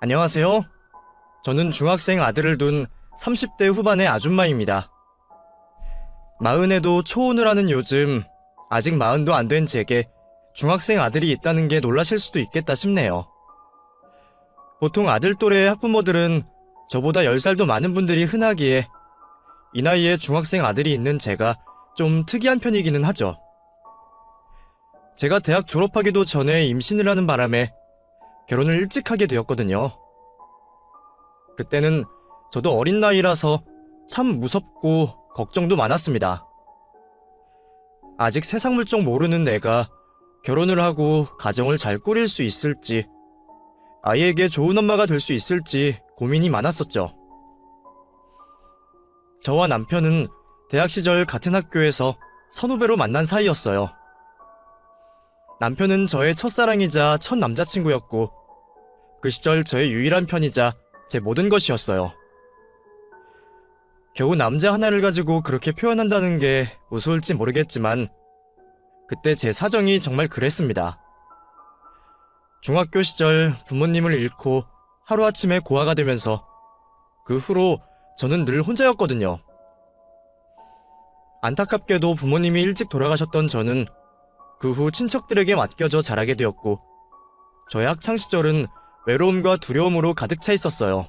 안녕하세요. 저는 중학생 아들을 둔 30대 후반의 아줌마입니다. 마흔에도 초혼을 하는 요즘 아직 마흔도 안 된 제게 중학생 아들이 있다는 게 놀라실 수도 있겠다 싶네요. 보통 아들 또래의 학부모들은 저보다 10살도 많은 분들이 흔하기에 이 나이에 중학생 아들이 있는 제가 좀 특이한 편이기는 하죠. 제가 대학 졸업하기도 전에 임신을 하는 바람에 결혼을 일찍 하게 되었거든요. 그때는 저도 어린 나이라서 참 무섭고 걱정도 많았습니다. 아직 세상 물정 모르는 내가 결혼을 하고 가정을 잘 꾸릴 수 있을지, 아이에게 좋은 엄마가 될 수 있을지 고민이 많았었죠. 저와 남편은 대학 시절 같은 학교에서 선후배로 만난 사이였어요. 남편은 저의 첫사랑이자 첫 남자친구였고 그 시절 저의 유일한 편이자 제 모든 것이었어요. 겨우 남자 하나를 가지고 그렇게 표현한다는 게 우스울지 모르겠지만 그때 제 사정이 정말 그랬습니다. 중학교 시절 부모님을 잃고 하루아침에 고아가 되면서 그 후로 저는 늘 혼자였거든요. 안타깝게도 부모님이 일찍 돌아가셨던 저는 그 후 친척들에게 맡겨져 자라게 되었고 저의 학창시절은 외로움과 두려움으로 가득 차 있었어요.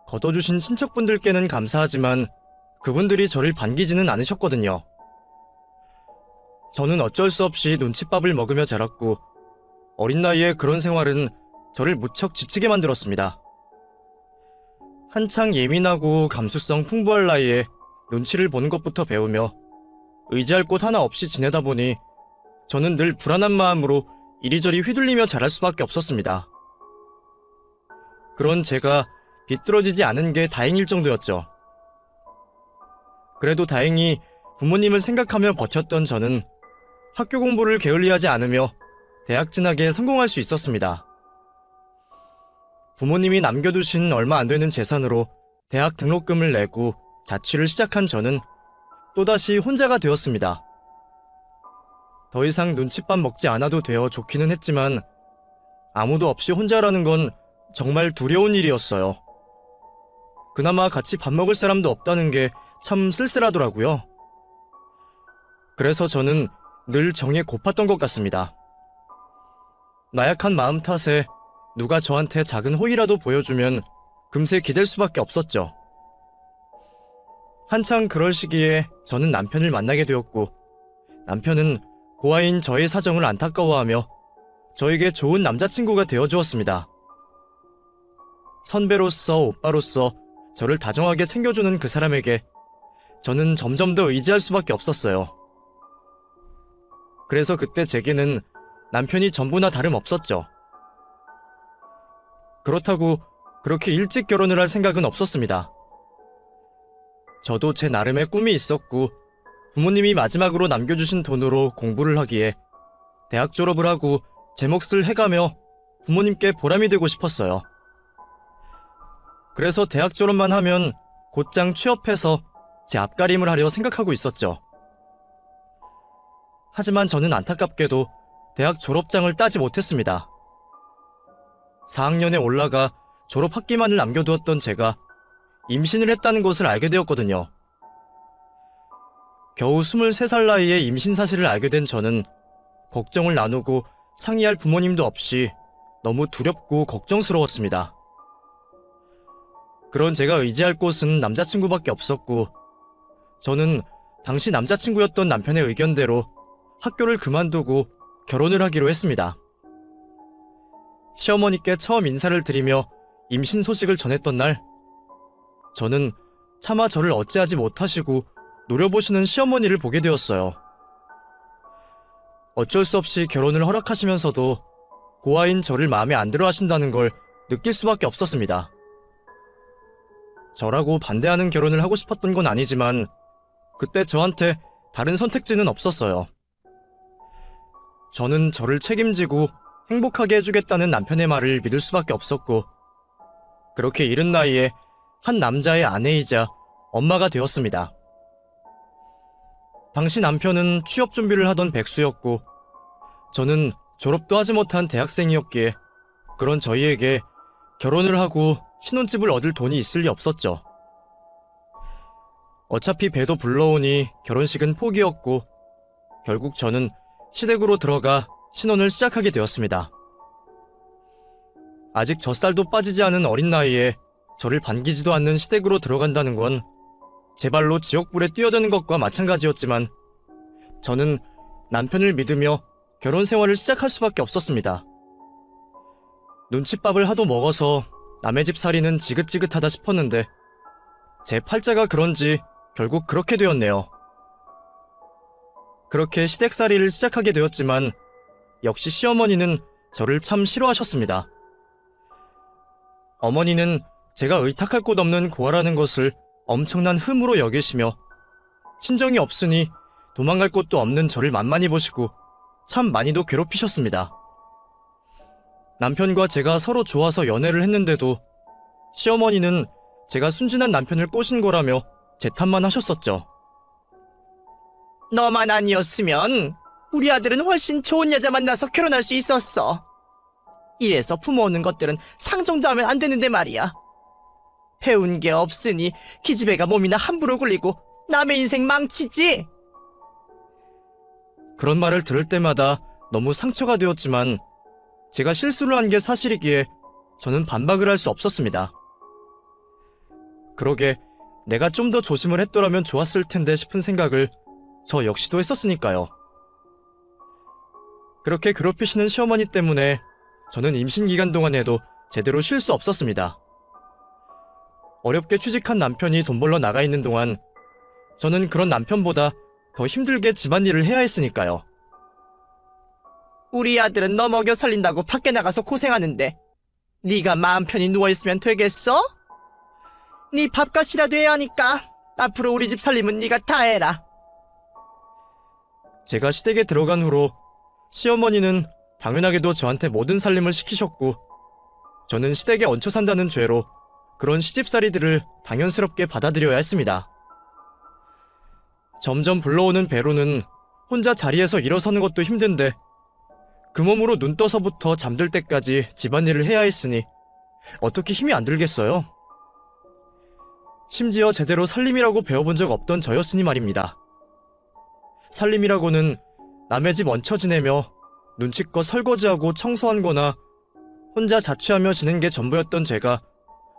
걷어주신 친척분들께는 감사하지만 그분들이 저를 반기지는 않으셨거든요. 저는 어쩔 수 없이 눈칫밥을 먹으며 자랐고 어린 나이에 그런 생활은 저를 무척 지치게 만들었습니다. 한창 예민하고 감수성 풍부할 나이에 눈치를 보는 것부터 배우며 의지할 곳 하나 없이 지내다 보니 저는 늘 불안한 마음으로 이리저리 휘둘리며 자랄 수밖에 없었습니다. 그런 제가 비뚤어지지 않은 게 다행일 정도였죠. 그래도 다행히 부모님을 생각하며 버텼던 저는 학교 공부를 게을리하지 않으며 대학 진학에 성공할 수 있었습니다. 부모님이 남겨두신 얼마 안 되는 재산으로 대학 등록금을 내고 자취를 시작한 저는 또다시 혼자가 되었습니다. 더 이상 눈칫밥 먹지 않아도 되어 좋기는 했지만 아무도 없이 혼자라는 건 정말 두려운 일이었어요. 그나마 같이 밥 먹을 사람도 없다는 게 참 쓸쓸하더라고요. 그래서 저는 늘 정에 고팠던 것 같습니다. 나약한 마음 탓에 누가 저한테 작은 호의라도 보여주면 금세 기댈 수밖에 없었죠. 한창 그럴 시기에 저는 남편을 만나게 되었고 남편은 고아인 저의 사정을 안타까워하며 저에게 좋은 남자친구가 되어주었습니다. 선배로서 오빠로서 저를 다정하게 챙겨주는 그 사람에게 저는 점점 더 의지할 수밖에 없었어요. 그래서 그때 제게는 남편이 전부나 다름없었죠. 그렇다고 그렇게 일찍 결혼을 할 생각은 없었습니다. 저도 제 나름의 꿈이 있었고 부모님이 마지막으로 남겨주신 돈으로 공부를 하기에 대학 졸업을 하고 제 몫을 해가며 부모님께 보람이 되고 싶었어요. 그래서 대학 졸업만 하면 곧장 취업해서 제 앞가림을 하려 생각하고 있었죠. 하지만 저는 안타깝게도 대학 졸업장을 따지 못했습니다. 4학년에 올라가 졸업 학기만을 남겨두었던 제가 임신을 했다는 것을 알게 되었거든요. 겨우 23살 나이에 임신 사실을 알게 된 저는 걱정을 나누고 상의할 부모님도 없이 너무 두렵고 걱정스러웠습니다. 그런 제가 의지할 곳은 남자친구밖에 없었고 저는 당시 남자친구였던 남편의 의견대로 학교를 그만두고 결혼을 하기로 했습니다. 시어머니께 처음 인사를 드리며 임신 소식을 전했던 날 저는 차마 저를 어찌하지 못하시고 노려보시는 시어머니를 보게 되었어요. 어쩔 수 없이 결혼을 허락하시면서도 고아인 저를 마음에 안 들어 하신다는 걸 느낄 수밖에 없었습니다. 저라고 반대하는 결혼을 하고 싶었던 건 아니지만 그때 저한테 다른 선택지는 없었어요. 저는 저를 책임지고 행복하게 해주겠다는 남편의 말을 믿을 수밖에 없었고 그렇게 이른 나이에 한 남자의 아내이자 엄마가 되었습니다. 당시 남편은 취업 준비를 하던 백수였고 저는 졸업도 하지 못한 대학생이었기에 그런 저희에게 결혼을 하고 신혼집을 얻을 돈이 있을 리 없었죠. 어차피 배도 불러오니 결혼식은 포기였고 결국 저는 시댁으로 들어가 신혼을 시작하게 되었습니다. 아직 젖살도 빠지지 않은 어린 나이에 저를 반기지도 않는 시댁으로 들어간다는 건 제 발로 지옥불에 뛰어드는 것과 마찬가지였지만 저는 남편을 믿으며 결혼 생활을 시작할 수밖에 없었습니다. 눈칫밥을 하도 먹어서 남의 집 살이는 지긋지긋하다 싶었는데 제 팔자가 그런지 결국 그렇게 되었네요. 그렇게 시댁살이를 시작하게 되었지만 역시 시어머니는 저를 참 싫어하셨습니다. 어머니는 제가 의탁할 곳 없는 고아라는 것을 엄청난 흠으로 여기시며 친정이 없으니 도망갈 곳도 없는 저를 만만히 보시고 참 많이도 괴롭히셨습니다. 남편과 제가 서로 좋아서 연애를 했는데도 시어머니는 제가 순진한 남편을 꼬신 거라며 제 탓만 하셨었죠. 너만 아니었으면 우리 아들은 훨씬 좋은 여자 만나서 결혼할 수 있었어. 이래서 부모 오는 것들은 상종도 하면 안 되는데 말이야. 배운 게 없으니 기집애가 몸이나 함부로 굴리고 남의 인생 망치지. 그런 말을 들을 때마다 너무 상처가 되었지만 제가 실수를 한 게 사실이기에 저는 반박을 할 수 없었습니다. 그러게 내가 좀 더 조심을 했더라면 좋았을 텐데 싶은 생각을 저 역시도 했었으니까요. 그렇게 괴롭히시는 시어머니 때문에 저는 임신 기간 동안에도 제대로 쉴 수 없었습니다. 어렵게 취직한 남편이 돈 벌러 나가 있는 동안 저는 그런 남편보다 더 힘들게 집안일을 해야 했으니까요. 우리 아들은 너 먹여 살린다고 밖에 나가서 고생하는데 네가 마음 편히 누워있으면 되겠어? 네 밥값이라도 해야 하니까 앞으로 우리 집 살림은 네가 다 해라. 제가 시댁에 들어간 후로 시어머니는 당연하게도 저한테 모든 살림을 시키셨고 저는 시댁에 얹혀 산다는 죄로 그런 시집살이들을 당연스럽게 받아들여야 했습니다. 점점 불러오는 배로는 혼자 자리에서 일어서는 것도 힘든데 그 몸으로 눈 떠서부터 잠들 때까지 집안일을 해야 했으니 어떻게 힘이 안 들겠어요? 심지어 제대로 살림이라고 배워본 적 없던 저였으니 말입니다. 살림이라고는 남의 집 얹혀 지내며 눈치껏 설거지하고 청소한 거나 혼자 자취하며 지낸 게 전부였던 제가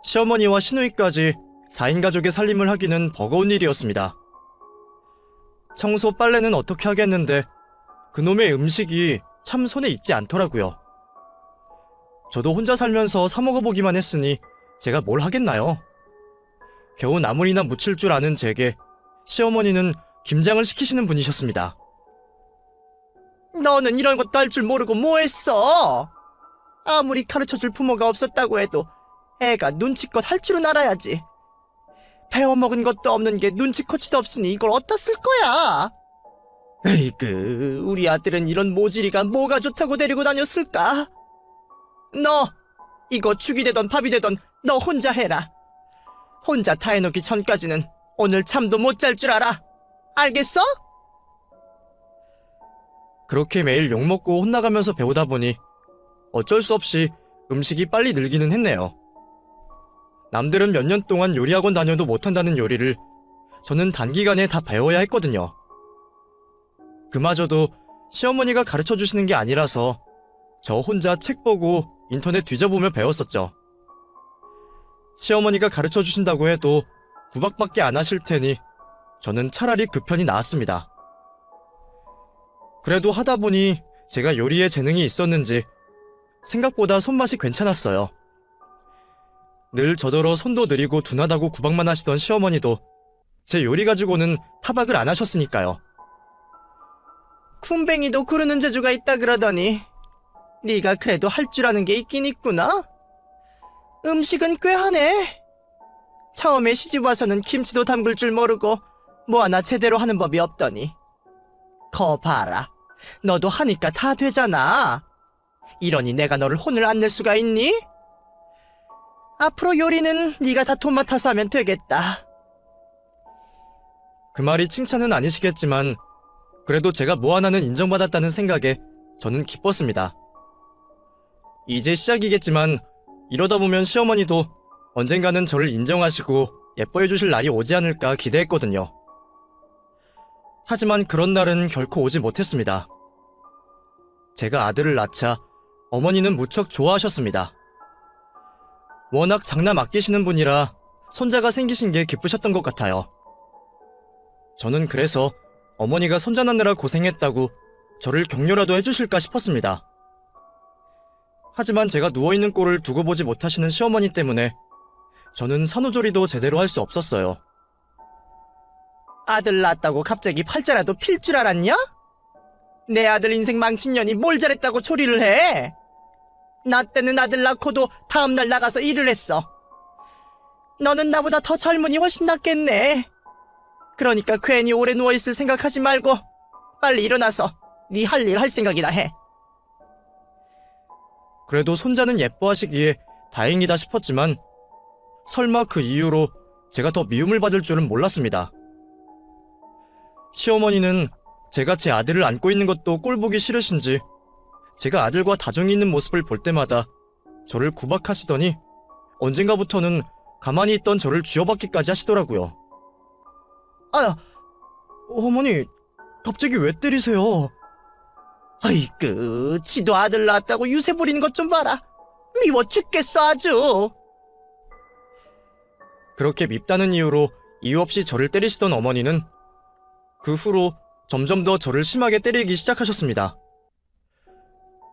시어머니와 시누이까지 4인 가족의 살림을 하기는 버거운 일이었습니다. 청소 빨래는 어떻게 하겠는데 그놈의 음식이 참 손에 익지 않더라고요. 저도 혼자 살면서 사 먹어보기만 했으니 제가 뭘 하겠나요? 겨우 나물이나 무칠 줄 아는 제게 시어머니는 김장을 시키시는 분이셨습니다. 너는 이런 것도 할 줄 모르고 뭐 했어? 아무리 가르쳐줄 부모가 없었다고 해도 애가 눈치껏 할 줄은 알아야지. 배워먹은 것도 없는 게 눈치코치도 없으니 이걸 어디다 쓸 거야? 에이그, 우리 아들은 이런 모질이가 뭐가 좋다고 데리고 다녔을까? 너, 이거 죽이 되던 밥이 되던 너 혼자 해라. 혼자 다 해놓기 전까지는 오늘 잠도 못 잘 줄 알아. 알겠어? 그렇게 매일 욕먹고 혼나가면서 배우다 보니 어쩔 수 없이 음식이 빨리 늘기는 했네요. 남들은 몇 년 동안 요리학원 다녀도 못한다는 요리를 저는 단기간에 다 배워야 했거든요. 그마저도 시어머니가 가르쳐주시는 게 아니라서 저 혼자 책 보고 인터넷 뒤져보며 배웠었죠. 시어머니가 가르쳐주신다고 해도 구박밖에 안 하실 테니 저는 차라리 그 편이 나았습니다. 그래도 하다 보니 제가 요리에 재능이 있었는지 생각보다 손맛이 괜찮았어요. 늘 저더러 손도 느리고 둔하다고 구박만 하시던 시어머니도 제 요리 가지고는 타박을 안 하셨으니까요. 쿰뱅이도 구르는 재주가 있다 그러더니 네가 그래도 할 줄 아는 게 있긴 있구나. 음식은 꽤 하네. 처음에 시집 와서는 김치도 담글 줄 모르고 뭐 하나 제대로 하는 법이 없더니 거 봐라. 너도 하니까 다 되잖아. 이러니 내가 너를 혼을 안 낼 수가 있니? 앞으로 요리는 네가 다 돈 맡아서 하면 되겠다. 그 말이 칭찬은 아니시겠지만 그래도 제가 뭐 하나는 인정받았다는 생각에 저는 기뻤습니다. 이제 시작이겠지만 이러다 보면 시어머니도 언젠가는 저를 인정하시고 예뻐해 주실 날이 오지 않을까 기대했거든요. 하지만 그런 날은 결코 오지 못했습니다. 제가 아들을 낳자 어머니는 무척 좋아하셨습니다. 워낙 장남 아끼시는 분이라 손자가 생기신 게 기쁘셨던 것 같아요. 저는 그래서 어머니가 손자 낳느라 고생했다고 저를 격려라도 해주실까 싶었습니다. 하지만 제가 누워있는 꼴을 두고 보지 못하시는 시어머니 때문에 저는 산후조리도 제대로 할 수 없었어요. 아들 낳았다고 갑자기 팔자라도 필 줄 알았냐? 내 아들 인생 망친 년이 뭘 잘했다고 조리를 해? 나 때는 아들 낳고도 다음날 나가서 일을 했어. 너는 나보다 더 젊으니 훨씬 낫겠네. 그러니까 괜히 오래 누워있을 생각하지 말고 빨리 일어나서 네 할 일 할 생각이나 해. 그래도 손자는 예뻐하시기에 다행이다 싶었지만 설마 그 이유로 제가 더 미움을 받을 줄은 몰랐습니다. 시어머니는 제가 제 아들을 안고 있는 것도 꼴보기 싫으신지 제가 아들과 다정이 있는 모습을 볼 때마다 저를 구박하시더니 언젠가부터는 가만히 있던 저를 쥐어박기까지 하시더라고요. 아, 어머니 갑자기 왜 때리세요? 아이고, 지도 아들 낳았다고 유세 부리는 것 좀 봐라. 미워 죽겠어 아주. 그렇게 밉다는 이유로 이유 없이 저를 때리시던 어머니는 그 후로 점점 더 저를 심하게 때리기 시작하셨습니다.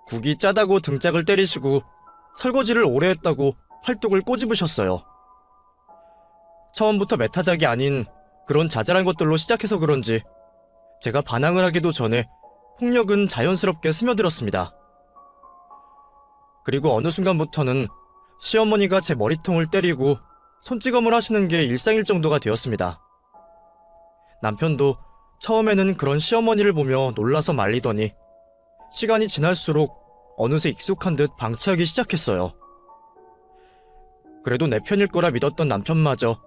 국이 짜다고 등짝을 때리시고 설거지를 오래 했다고 팔뚝을 꼬집으셨어요. 처음부터 메타작이 아닌 그런 자잘한 것들로 시작해서 그런지 제가 반항을 하기도 전에 폭력은 자연스럽게 스며들었습니다. 그리고 어느 순간부터는 시어머니가 제 머리통을 때리고 손찌검을 하시는 게 일상일 정도가 되었습니다. 남편도 처음에는 그런 시어머니를 보며 놀라서 말리더니 시간이 지날수록 어느새 익숙한 듯 방치하기 시작했어요. 그래도 내 편일 거라 믿었던 남편마저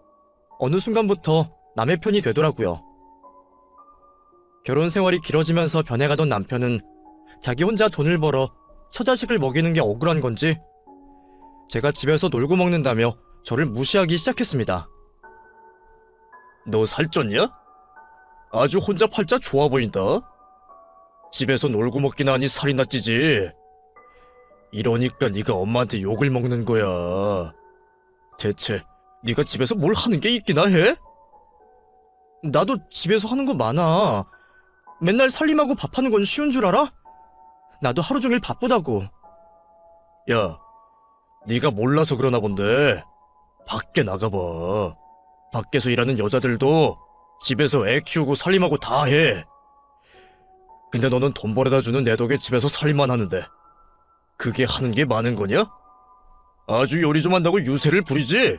어느 순간부터 남의 편이 되더라고요. 결혼 생활이 길어지면서 변해가던 남편은 자기 혼자 돈을 벌어 처자식을 먹이는 게 억울한 건지 제가 집에서 놀고 먹는다며 저를 무시하기 시작했습니다. 너 살쪘냐? 아주 혼자 팔자 좋아 보인다. 집에서 놀고 먹기나 하니 살이나 찌지. 이러니까 네가 엄마한테 욕을 먹는 거야. 대체 네가 집에서 뭘 하는 게 있기나 해? 나도 집에서 하는 거 많아. 맨날 살림하고 밥하는 건 쉬운 줄 알아? 나도 하루 종일 바쁘다고. 야, 네가 몰라서 그러나 본데 밖에 나가봐. 밖에서 일하는 여자들도 집에서 애 키우고 살림하고 다 해. 근데 너는 돈 벌어다 주는 내 덕에 집에서 살림만 하는데 그게 하는 게 많은 거냐? 아주 요리 좀 한다고 유세를 부리지?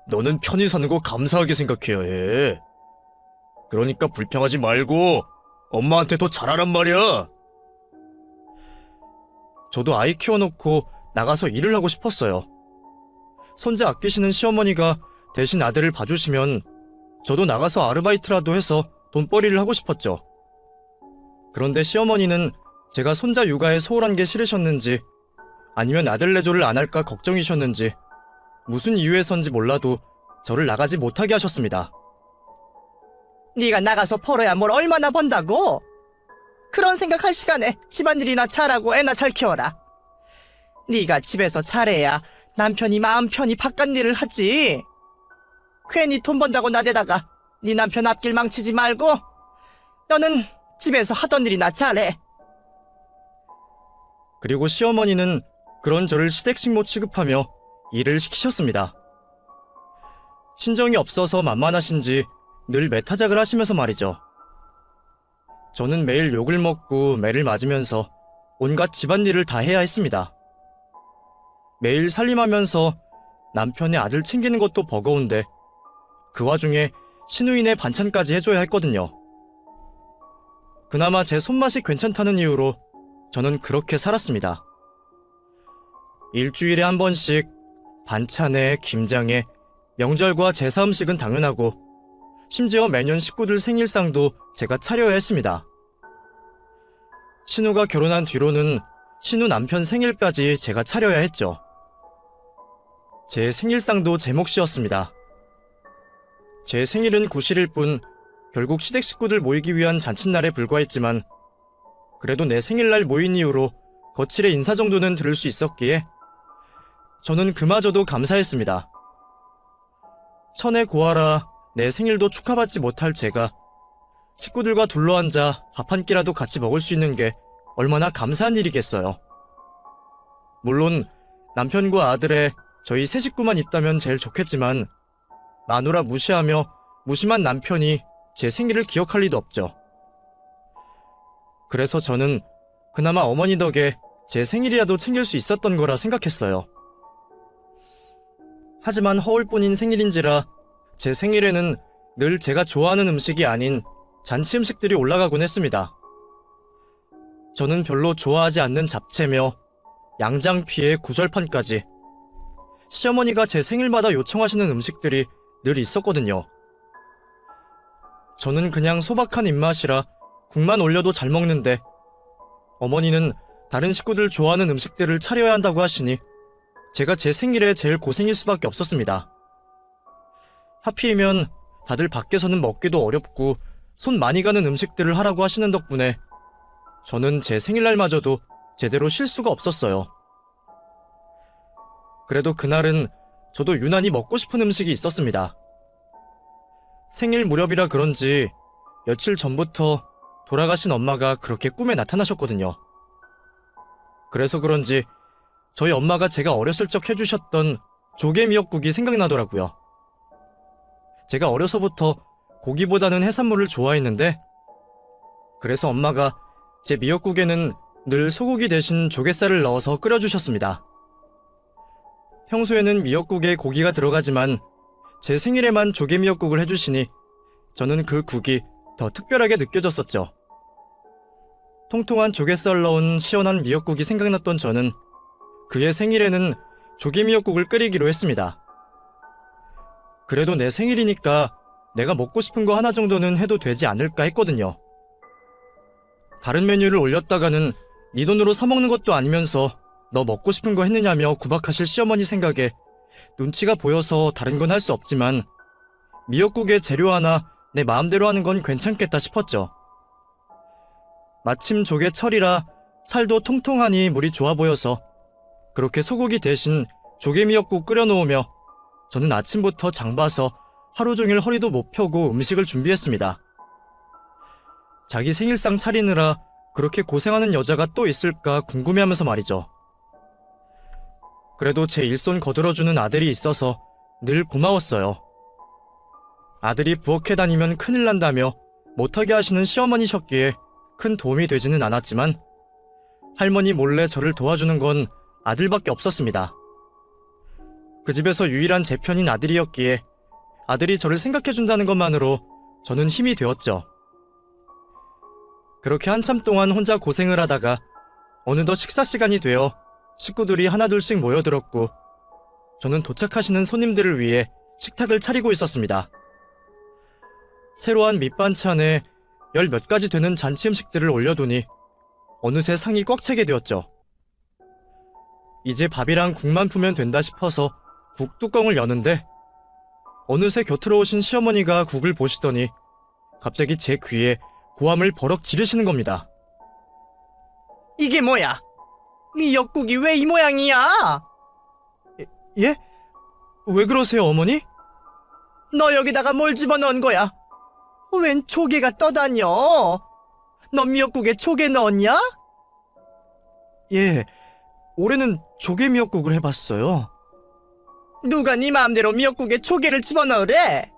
너는 편히 사는 거 감사하게 생각해야 해. 그러니까 불평하지 말고 엄마한테 더 잘하란 말이야. 저도 아이 키워놓고 나가서 일을 하고 싶었어요. 손자 아끼시는 시어머니가 대신 아들을 봐주시면 저도 나가서 아르바이트라도 해서 돈벌이를 하고 싶었죠. 그런데 시어머니는 제가 손자 육아에 소홀한 게 싫으셨는지 아니면 아들 내조를 안 할까 걱정이셨는지 무슨 이유에선지 몰라도 저를 나가지 못하게 하셨습니다. 네가 나가서 벌어야 뭘 얼마나 번다고? 그런 생각할 시간에 집안일이나 잘하고 애나 잘 키워라. 네가 집에서 잘해야 남편이 마음 편히 바깥일을 하지. 괜히 돈 번다고 나대다가 네 남편 앞길 망치지 말고 너는 집에서 하던 일이나 잘해. 그리고 시어머니는 그런 저를 시댁식모 취급하며 일을 시키셨습니다. 친정이 없어서 만만하신지 늘 매타작을 하시면서 말이죠. 저는 매일 욕을 먹고 매를 맞으면서 온갖 집안일을 다 해야 했습니다. 매일 살림하면서 남편의 아들 챙기는 것도 버거운데 그 와중에 시누이네 반찬까지 해줘야 했거든요. 그나마 제 손맛이 괜찮다는 이유로 저는 그렇게 살았습니다. 일주일에 한 번씩 반찬에 김장에 명절과 제사 음식은 당연하고 심지어 매년 식구들 생일상도 제가 차려야 했습니다. 신우가 결혼한 뒤로는 신우 남편 생일까지 제가 차려야 했죠. 제 생일상도 제 몫이었습니다. 제 생일은 구실일 뿐 결국 시댁 식구들 모이기 위한 잔칫날에 불과했지만 그래도 내 생일날 모인 이후로 거칠의 인사 정도는 들을 수 있었기에 저는 그마저도 감사했습니다. 천에 고아라 내 생일도 축하받지 못할 제가 식구들과 둘러앉아 밥 한 끼라도 같이 먹을 수 있는 게 얼마나 감사한 일이겠어요. 물론 남편과 아들의 저희 세 식구만 있다면 제일 좋겠지만 마누라 무시하며 무심한 남편이 제 생일을 기억할 리도 없죠. 그래서 저는 그나마 어머니 덕에 제 생일이라도 챙길 수 있었던 거라 생각했어요. 하지만 허울뿐인 생일인지라 제 생일에는 늘 제가 좋아하는 음식이 아닌 잔치 음식들이 올라가곤 했습니다. 저는 별로 좋아하지 않는 잡채며 양장피에 구절판까지 시어머니가 제 생일마다 요청하시는 음식들이 늘 있었거든요. 저는 그냥 소박한 입맛이라 국만 올려도 잘 먹는데 어머니는 다른 식구들 좋아하는 음식들을 차려야 한다고 하시니 제가 제 생일에 제일 고생일 수밖에 없었습니다. 하필이면 다들 밖에서는 먹기도 어렵고 손 많이 가는 음식들을 하라고 하시는 덕분에 저는 제 생일날마저도 제대로 쉴 수가 없었어요. 그래도 그날은 저도 유난히 먹고 싶은 음식이 있었습니다. 생일 무렵이라 그런지 며칠 전부터 돌아가신 엄마가 그렇게 꿈에 나타나셨거든요. 그래서 그런지 저희 엄마가 제가 어렸을 적 해주셨던 조개미역국이 생각나더라고요. 제가 어려서부터 고기보다는 해산물을 좋아했는데 그래서 엄마가 제 미역국에는 늘 소고기 대신 조갯살을 넣어서 끓여주셨습니다. 평소에는 미역국에 고기가 들어가지만 제 생일에만 조개미역국을 해주시니 저는 그 국이 더 특별하게 느껴졌었죠. 통통한 조갯살 넣은 시원한 미역국이 생각났던 저는 그의 생일에는 조개미역국을 끓이기로 했습니다. 그래도 내 생일이니까 내가 먹고 싶은 거 하나 정도는 해도 되지 않을까 했거든요. 다른 메뉴를 올렸다가는 네 돈으로 사먹는 것도 아니면서 너 먹고 싶은 거 했느냐며 구박하실 시어머니 생각에 눈치가 보여서 다른 건 할 수 없지만 미역국에 재료 하나 내 마음대로 하는 건 괜찮겠다 싶었죠. 마침 조개철이라 살도 통통하니 물이 좋아 보여서 그렇게 소고기 대신 조개미역국 끓여놓으며 저는 아침부터 장 봐서 하루 종일 허리도 못 펴고 음식을 준비했습니다. 자기 생일상 차리느라 그렇게 고생하는 여자가 또 있을까 궁금해하면서 말이죠. 그래도 제 일손 거들어주는 아들이 있어서 늘 고마웠어요. 아들이 부엌에 다니면 큰일 난다며 못하게 하시는 시어머니셨기에 큰 도움이 되지는 않았지만 할머니 몰래 저를 도와주는 건 아들밖에 없었습니다. 그 집에서 유일한 제 편인 아들이었기에 아들이 저를 생각해준다는 것만으로 저는 힘이 되었죠. 그렇게 한참 동안 혼자 고생을 하다가 어느덧 식사 시간이 되어 식구들이 하나둘씩 모여들었고 저는 도착하시는 손님들을 위해 식탁을 차리고 있었습니다. 새로 한 밑반찬에 열 몇 가지 되는 잔치 음식들을 올려두니 어느새 상이 꽉 차게 되었죠. 이제 밥이랑 국만 푸면 된다 싶어서 국 뚜껑을 여는데 어느새 곁으로 오신 시어머니가 국을 보시더니 갑자기 제 귀에 고함을 버럭 지르시는 겁니다. 이게 뭐야? 미역국이 왜 이 모양이야? 예? 왜 그러세요, 어머니? 너 여기다가 뭘 집어넣은 거야? 웬 조개가 떠다녀? 너 미역국에 조개 넣었냐? 예, 올해는 조개미역국을 해봤어요. 누가 네 마음대로 미역국에 조개를 집어넣으래?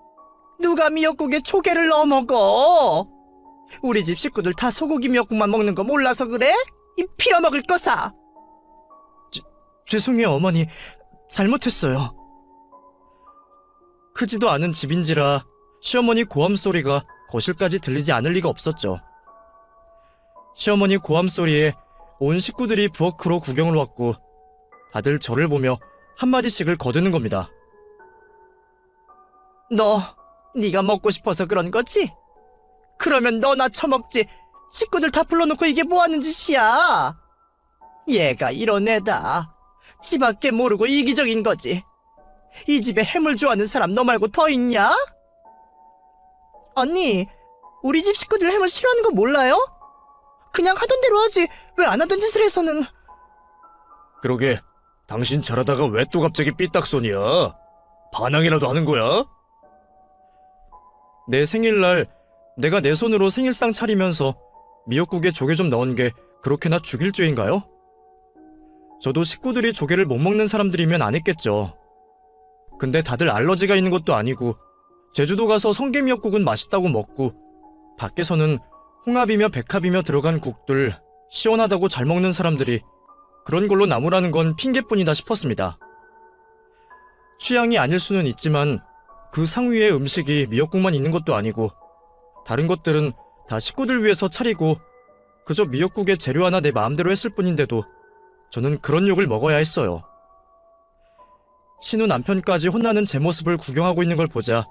누가 미역국에 조개를 넣어 먹어? 우리 집 식구들 다 소고기 미역국만 먹는 거 몰라서 그래? 이 필어먹을 거사! 죄송해요, 어머니. 잘못했어요. 크지도 않은 집인지라 시어머니 고함 소리가 거실까지 들리지 않을 리가 없었죠. 시어머니 고함 소리에 온 식구들이 부엌으로 구경을 왔고 다들 저를 보며 한마디씩을 거드는 겁니다. 네가 먹고 싶어서 그런 거지? 그러면 너나 처먹지. 식구들 다 불러놓고 이게 뭐하는 짓이야? 얘가 이런 애다. 지 밖에 모르고 이기적인 거지. 이 집에 해물 좋아하는 사람 너 말고 더 있냐? 언니, 우리 집 식구들 해물 싫어하는 거 몰라요? 그냥 하던 대로 하지 왜 안 하던 짓을 해서는. 그러게, 당신 잘하다가 왜 또 갑자기 삐딱선이야? 반항이라도 하는 거야? 내 생일날 내가 내 손으로 생일상 차리면서 미역국에 조개 좀 넣은 게 그렇게나 죽일 죄인가요? 저도 식구들이 조개를 못 먹는 사람들이면 안 했겠죠. 근데 다들 알러지가 있는 것도 아니고 제주도 가서 성게미역국은 맛있다고 먹고 밖에서는 홍합이며 백합이며 들어간 국들 시원하다고 잘 먹는 사람들이 그런 걸로 나무라는 건 핑계뿐이다 싶었습니다. 취향이 아닐 수는 있지만 그 상위에 음식이 미역국만 있는 것도 아니고 다른 것들은 다 식구들 위해서 차리고 그저 미역국에 재료 하나 내 마음대로 했을 뿐인데도 저는 그런 욕을 먹어야 했어요. 신우 남편까지 혼나는 제 모습을 구경하고 있는 걸 보자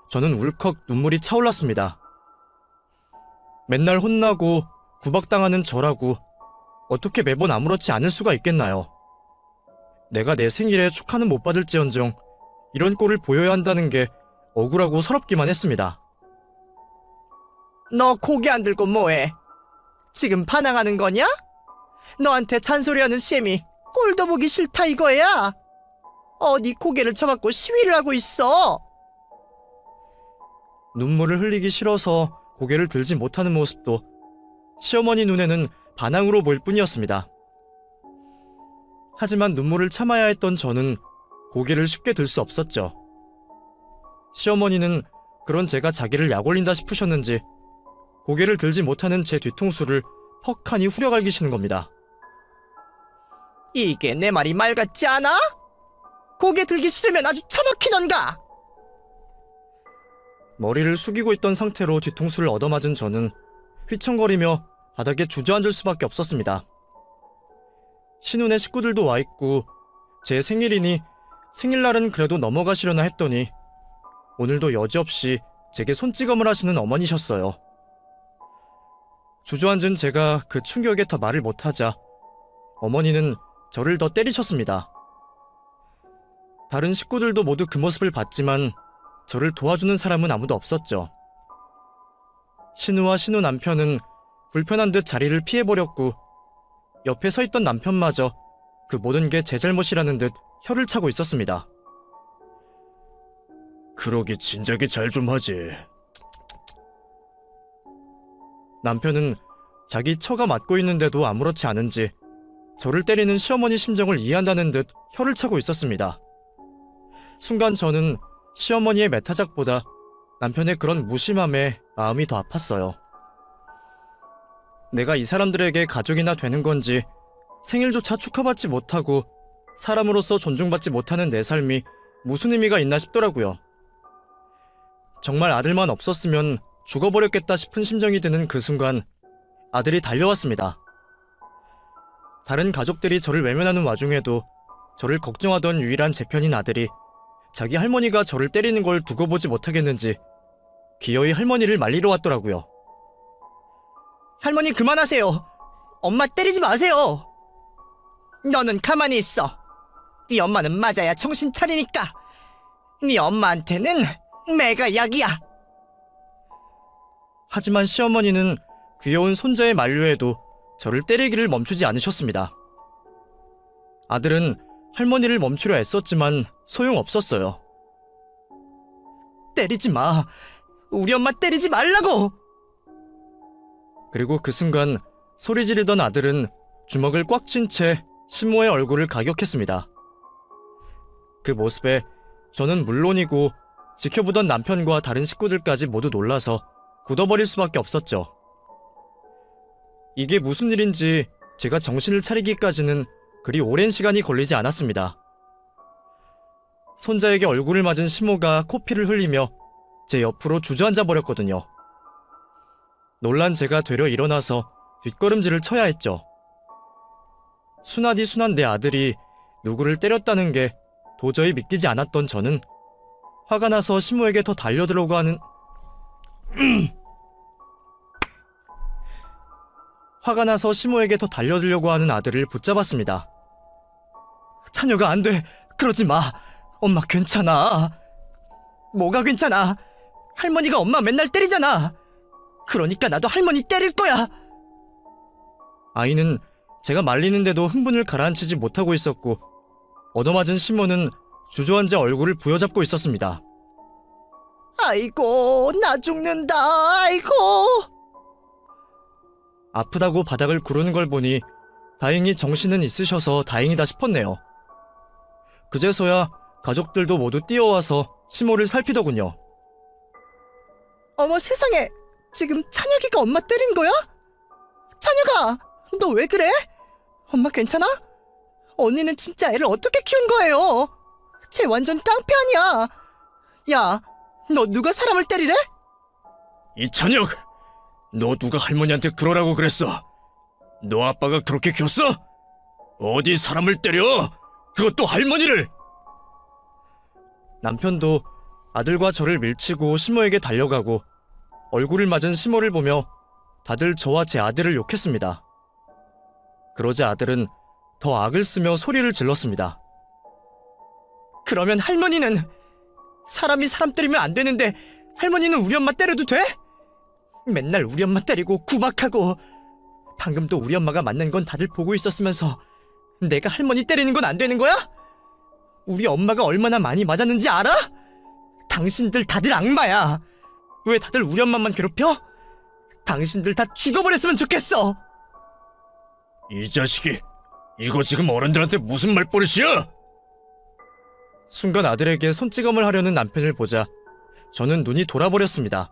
저는 울컥 눈물이 차올랐습니다. 맨날 혼나고 구박당하는 저라고 어떻게 매번 아무렇지 않을 수가 있겠나요? 내가 내 생일에 축하는 못 받을지언정 이런 꼴을 보여야 한다는 게 억울하고 서럽기만 했습니다. 너 고개 안 들고 뭐해? 지금 반항하는 거냐? 너한테 잔소리하는 셈이 꼴도 보기 싫다 이거야. 어디 고개를 쳐박고 시위를 하고 있어. 눈물을 흘리기 싫어서 고개를 들지 못하는 모습도 시어머니 눈에는 반항으로 보일 뿐이었습니다. 하지만 눈물을 참아야 했던 저는 고개를 쉽게 들 수 없었죠. 시어머니는 그런 제가 자기를 약올린다 싶으셨는지 고개를 들지 못하는 제 뒤통수를 퍽하니 후려갈기시는 겁니다. 이게 내 말이 말 같지 않아? 고개 들기 싫으면 아주 처박히던가. 머리를 숙이고 있던 상태로 뒤통수를 얻어맞은 저는 휘청거리며 바닥에 주저앉을 수밖에 없었습니다. 신혼의 식구들도 와있고 제 생일이니 생일날은 그래도 넘어가시려나 했더니 오늘도 여지없이 제게 손찌검을 하시는 어머니셨어요. 주저앉은 제가 그 충격에 더 말을 못하자 어머니는 저를 더 때리셨습니다. 다른 식구들도 모두 그 모습을 봤지만 저를 도와주는 사람은 아무도 없었죠. 신우와 신우 남편은 불편한 듯 자리를 피해버렸고 옆에 서 있던 남편마저 그 모든 게 제 잘못이라는 듯 혀를 차고 있었습니다. 그러기 진작에 잘 좀 하지. 남편은 자기 처가 맞고 있는데도 아무렇지 않은지 저를 때리는 시어머니 심정을 이해한다는 듯 혀를 차고 있었습니다. 순간 저는 시어머니의 매타작보다 남편의 그런 무심함에 마음이 더 아팠어요. 내가 이 사람들에게 가족이나 되는 건지 생일조차 축하받지 못하고 사람으로서 존중받지 못하는 내 삶이 무슨 의미가 있나 싶더라고요. 정말 아들만 없었으면 죽어버렸겠다 싶은 심정이 드는 그 순간 아들이 달려왔습니다. 다른 가족들이 저를 외면하는 와중에도 저를 걱정하던 유일한 제 편인 아들이 자기 할머니가 저를 때리는 걸 두고 보지 못하겠는지 기어이 할머니를 말리러 왔더라고요. 할머니 그만하세요. 엄마 때리지 마세요. 너는 가만히 있어. 네 엄마는 맞아야 정신 차리니까. 네 엄마한테는 내가 약이야. 하지만 시어머니는 귀여운 손자의 만류에도 저를 때리기를 멈추지 않으셨습니다. 아들은 할머니를 멈추려 애썼지만 소용없었어요. 때리지 마. 우리 엄마 때리지 말라고. 그리고 그 순간 소리 지르던 아들은 주먹을 꽉 쥔 채 신모의 얼굴을 가격했습니다. 그 모습에 저는 물론이고 지켜보던 남편과 다른 식구들까지 모두 놀라서 굳어버릴 수밖에 없었죠. 이게 무슨 일인지 제가 정신을 차리기까지는 그리 오랜 시간이 걸리지 않았습니다. 손자에게 얼굴을 맞은 시모가 코피를 흘리며 제 옆으로 주저앉아 버렸거든요. 놀란 제가 되려 일어나서 뒷걸음질을 쳐야 했죠. 순하디 순한 내 아들이 누구를 때렸다는 게 도저히 믿기지 않았던 저는 화가 나서 시모에게 더 달려들려고 하는 화가 나서 시모에게 더 달려들려고 하는 아들을 붙잡았습니다. 찬혁아, 안 돼. 그러지 마. 엄마 괜찮아. 뭐가 괜찮아? 할머니가 엄마 맨날 때리잖아. 그러니까 나도 할머니 때릴 거야. 아이는 제가 말리는데도 흥분을 가라앉히지 못하고 있었고 얻어맞은 시모는 주저앉아 얼굴을 부여잡고 있었습니다. 아이고, 나 죽는다. 아이고. 아프다고 바닥을 구르는 걸 보니 다행히 정신은 있으셔서 다행이다 싶었네요. 그제서야 가족들도 모두 뛰어와서 시모를 살피더군요. 어머 세상에, 지금 찬혁이가 엄마 때린 거야? 찬혁아, 너 왜 그래? 엄마 괜찮아? 언니는 진짜 애를 어떻게 키운 거예요? 쟤 완전 깡패 아니야. 야, 너 누가 사람을 때리래? 이찬혁! 너 누가 할머니한테 그러라고 그랬어? 너 아빠가 그렇게 키웠어? 어디 사람을 때려? 그것도 할머니를! 남편도 아들과 저를 밀치고 시모에게 달려가고 얼굴을 맞은 시모를 보며 다들 저와 제 아들을 욕했습니다. 그러자 아들은 더 악을 쓰며 소리를 질렀습니다. 그러면 할머니는? 사람이 사람 때리면 안 되는데 할머니는 우리 엄마 때려도 돼? 맨날 우리 엄마 때리고 구박하고, 방금도 우리 엄마가 맞는 건 다들 보고 있었으면서 내가 할머니 때리는 건 안 되는 거야? 우리 엄마가 얼마나 많이 맞았는지 알아? 당신들 다들 악마야. 왜 다들 우리 엄마만 괴롭혀? 당신들 다 죽어버렸으면 좋겠어. 이 자식이 이거 지금 어른들한테 무슨 말버릇이야? 순간 아들에게 손찌검을 하려는 남편을 보자 저는 눈이 돌아버렸습니다.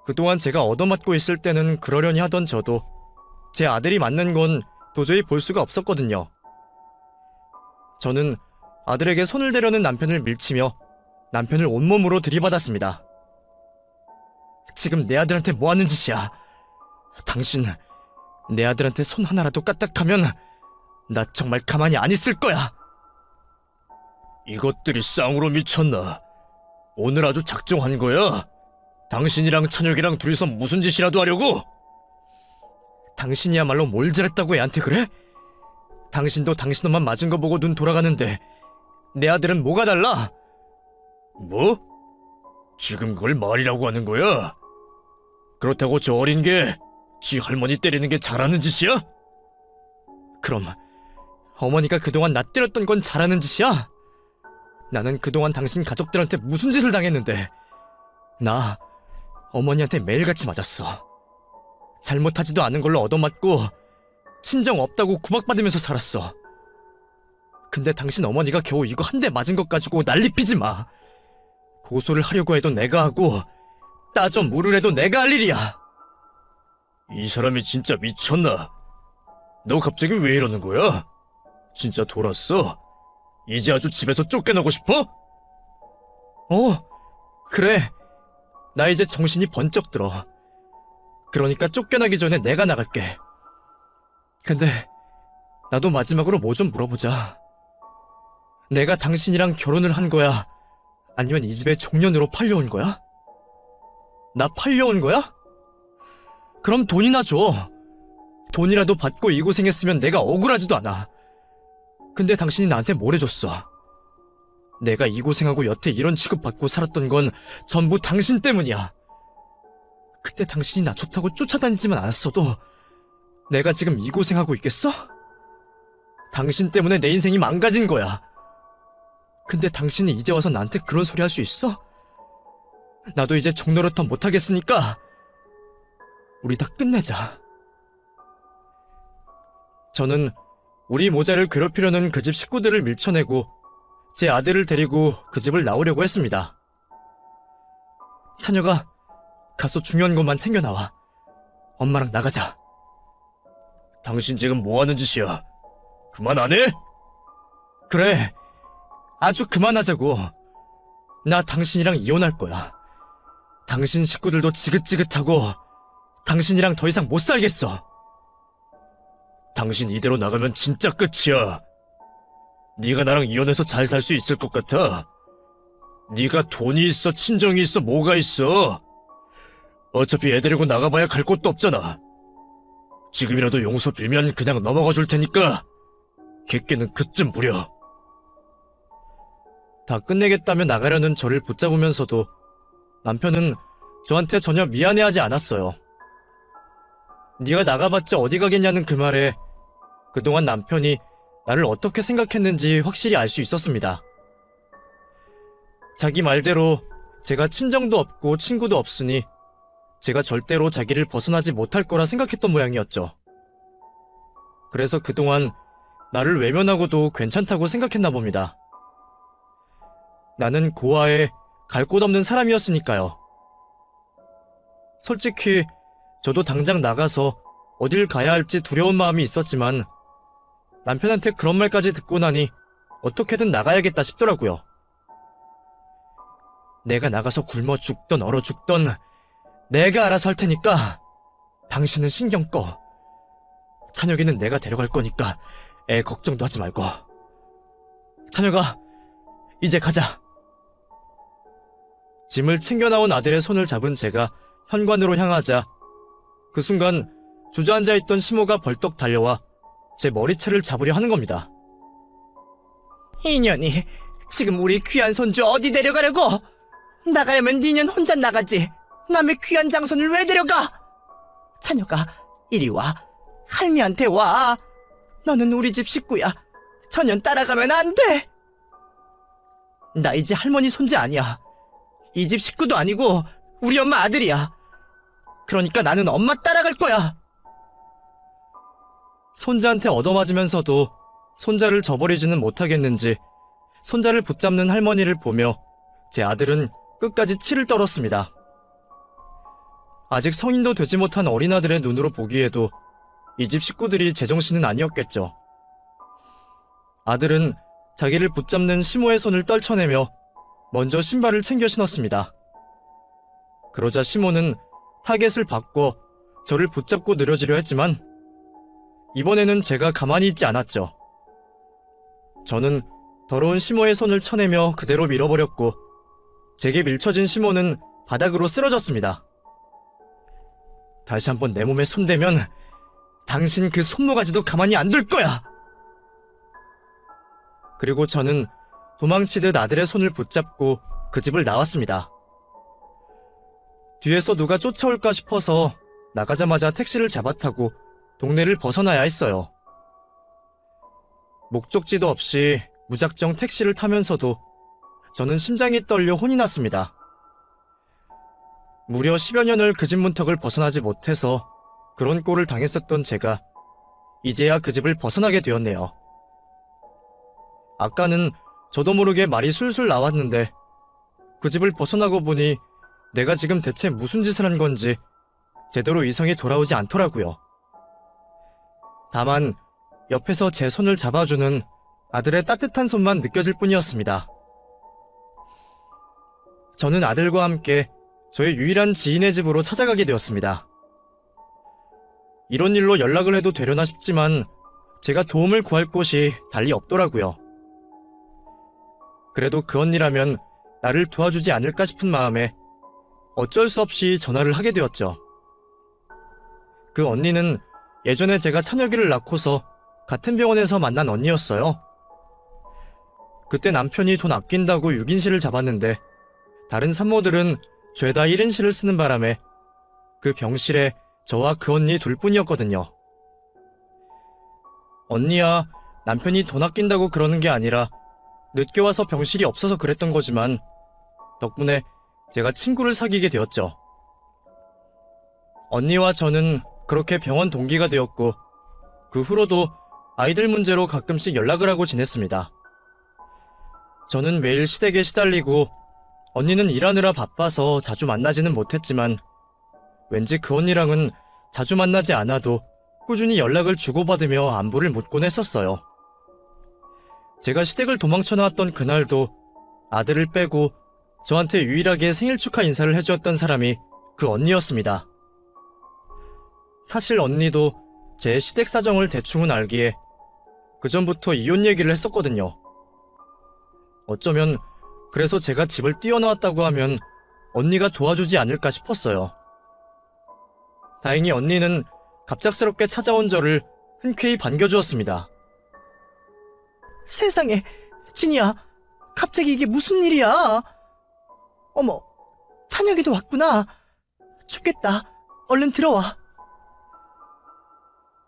그동안 제가 얻어맞고 있을 때는 그러려니 하던 저도 제 아들이 맞는 건 도저히 볼 수가 없었거든요. 저는 아들에게 손을 대려는 남편을 밀치며 남편을 온몸으로 들이받았습니다. 지금 내 아들한테 뭐 하는 짓이야? 당신 내 아들한테 손 하나라도 까딱하면 나 정말 가만히 안 있을 거야. 이것들이 쌍으로 미쳤나? 오늘 아주 작정한 거야? 당신이랑 찬혁이랑 둘이서 무슨 짓이라도 하려고? 당신이야말로 뭘 잘했다고 애한테 그래? 당신도 당신 엄마 맞은 거 보고 눈 돌아가는데 내 아들은 뭐가 달라? 뭐? 지금 그걸 말이라고 하는 거야? 그렇다고 저 어린 게 지 할머니 때리는 게 잘하는 짓이야? 그럼 어머니가 그동안 나 때렸던 건 잘하는 짓이야? 나는 그동안 당신 가족들한테 무슨 짓을 당했는데. 나 어머니한테 매일같이 맞았어. 잘못하지도 않은 걸로 얻어맞고 친정 없다고 구박받으면서 살았어. 근데 당신 어머니가 겨우 이거 한 대 맞은 것 가지고 난리 피지 마. 고소를 하려고 해도 내가 하고 따져 물으래도 내가 할 일이야. 이 사람이 진짜 미쳤나? 너 갑자기 왜 이러는 거야? 진짜 돌았어? 이제 아주 집에서 쫓겨나고 싶어? 그래. 나 이제 정신이 번쩍 들어. 그러니까 쫓겨나기 전에 내가 나갈게. 근데 나도 마지막으로 뭐 좀 물어보자. 내가 당신이랑 결혼을 한 거야? 아니면 이 집에 종년으로 팔려온 거야? 나 팔려온 거야? 그럼 돈이나 줘. 돈이라도 받고 이 고생했으면 내가 억울하지도 않아. 근데 당신이 나한테 뭘 해줬어? 내가 이 고생하고 여태 이런 취급받고 살았던 건 전부 당신 때문이야. 그때 당신이 나 좋다고 쫓아다니지만 않았어도 내가 지금 이 고생하고 있겠어? 당신 때문에 내 인생이 망가진 거야. 근데 당신이 이제 와서 나한테 그런 소리 할 수 있어? 나도 이제 종노릇 못하겠으니까 우리 다 끝내자. 저는 우리 모자를 괴롭히려는 그 집 식구들을 밀쳐내고 제 아들을 데리고 그 집을 나오려고 했습니다. 찬혁아, 가서 중요한 것만 챙겨 나와. 엄마랑 나가자. 당신 지금 뭐 하는 짓이야? 그만 안 해? 그래, 아주 그만하자고. 나 당신이랑 이혼할 거야. 당신 식구들도 지긋지긋하고 당신이랑 더 이상 못 살겠어. 당신 이대로 나가면 진짜 끝이야. 네가 나랑 이혼해서 잘 살 수 있을 것 같아? 네가 돈이 있어, 친정이 있어, 뭐가 있어? 어차피 애 데리고 나가봐야 갈 곳도 없잖아. 지금이라도 용서 빌면 그냥 넘어가 줄 테니까 객기는 그쯤 무려. 다 끝내겠다며 나가려는 저를 붙잡으면서도 남편은 저한테 전혀 미안해하지 않았어요. 네가 나가봤자 어디 가겠냐는 그 말에 그동안 남편이 나를 어떻게 생각했는지 확실히 알 수 있었습니다. 자기 말대로 제가 친정도 없고 친구도 없으니 제가 절대로 자기를 벗어나지 못할 거라 생각했던 모양이었죠. 그래서 그동안 나를 외면하고도 괜찮다고 생각했나 봅니다. 나는 고아에 갈 곳 없는 사람이었으니까요. 솔직히 저도 당장 나가서 어딜 가야 할지 두려운 마음이 있었지만 남편한테 그런 말까지 듣고 나니 어떻게든 나가야겠다 싶더라고요. 내가 나가서 굶어 죽던 얼어 죽던 내가 알아서 할 테니까 당신은 신경 꺼. 찬혁이는 내가 데려갈 거니까 애 걱정도 하지 말고. 찬혁아, 이제 가자. 짐을 챙겨 나온 아들의 손을 잡은 제가 현관으로 향하자 그 순간 주저앉아 있던 시모가 벌떡 달려와 제 머리채를 잡으려 하는 겁니다. 이년이 지금 우리 귀한 손주 어디 데려가려고? 나가려면 니년 혼자 나가지. 남의 귀한 장손을 왜 데려가? 찬혁아, 이리 와. 할미한테 와. 너는 우리 집 식구야. 전혀 따라가면 안 돼. 나 이제 할머니 손자 아니야. 이 집 식구도 아니고 우리 엄마 아들이야. 그러니까 나는 엄마 따라갈 거야. 손자한테 얻어맞으면서도 손자를 저버리지는 못하겠는지 손자를 붙잡는 할머니를 보며 제 아들은 끝까지 치를 떨었습니다. 아직 성인도 되지 못한 어린아들의 눈으로 보기에도 이 집 식구들이 제정신은 아니었겠죠. 아들은 자기를 붙잡는 시모의 손을 떨쳐내며 먼저 신발을 챙겨 신었습니다. 그러자 시모는 타겟을 바꿔 저를 붙잡고 느려지려 했지만 이번에는 제가 가만히 있지 않았죠. 저는 더러운 시모의 손을 쳐내며 그대로 밀어버렸고 제게 밀쳐진 시모는 바닥으로 쓰러졌습니다. 다시 한번 내 몸에 손대면 당신 그 손모가지도 가만히 안 둘 거야! 그리고 저는 도망치듯 아들의 손을 붙잡고 그 집을 나왔습니다. 뒤에서 누가 쫓아올까 싶어서 나가자마자 택시를 잡아타고 동네를 벗어나야 했어요. 목적지도 없이 무작정 택시를 타면서도 저는 심장이 떨려 혼이 났습니다. 무려 10여 년을 그 집 문턱을 벗어나지 못해서 그런 꼴을 당했었던 제가 이제야 그 집을 벗어나게 되었네요. 아까는 저도 모르게 말이 술술 나왔는데 그 집을 벗어나고 보니 내가 지금 대체 무슨 짓을 한 건지 제대로 이성이 돌아오지 않더라고요. 다만 옆에서 제 손을 잡아주는 아들의 따뜻한 손만 느껴질 뿐이었습니다. 저는 아들과 함께 저의 유일한 지인의 집으로 찾아가게 되었습니다. 이런 일로 연락을 해도 되려나 싶지만 제가 도움을 구할 곳이 달리 없더라고요. 그래도 그 언니라면 나를 도와주지 않을까 싶은 마음에 어쩔 수 없이 전화를 하게 되었죠. 그 언니는 예전에 제가 찬혁이를 낳고서 같은 병원에서 만난 언니였어요. 그때 남편이 돈 아낀다고 6인실을 잡았는데 다른 산모들은 죄다 1인실을 쓰는 바람에 그 병실에 저와 그 언니 둘뿐이었거든요. 언니야, 남편이 돈 아낀다고 그러는 게 아니라 늦게 와서 병실이 없어서 그랬던 거지만 덕분에 제가 친구를 사귀게 되었죠. 언니와 저는 그렇게 병원 동기가 되었고 그 후로도 아이들 문제로 가끔씩 연락을 하고 지냈습니다. 저는 매일 시댁에 시달리고 언니는 일하느라 바빠서 자주 만나지는 못했지만 왠지 그 언니랑은 자주 만나지 않아도 꾸준히 연락을 주고받으며 안부를 묻곤 했었어요. 제가 시댁을 도망쳐 나왔던 그날도 아들을 빼고 저한테 유일하게 생일 축하 인사를 해주었던 사람이 그 언니였습니다. 사실 언니도 제 시댁 사정을 대충은 알기에 그전부터 이혼 얘기를 했었거든요. 어쩌면 그래서 제가 집을 뛰어나왔다고 하면 언니가 도와주지 않을까 싶었어요. 다행히 언니는 갑작스럽게 찾아온 저를 흔쾌히 반겨주었습니다. 세상에, 진이야, 갑자기 이게 무슨 일이야? 어머, 찬혁이도 왔구나. 춥겠다. 얼른 들어와.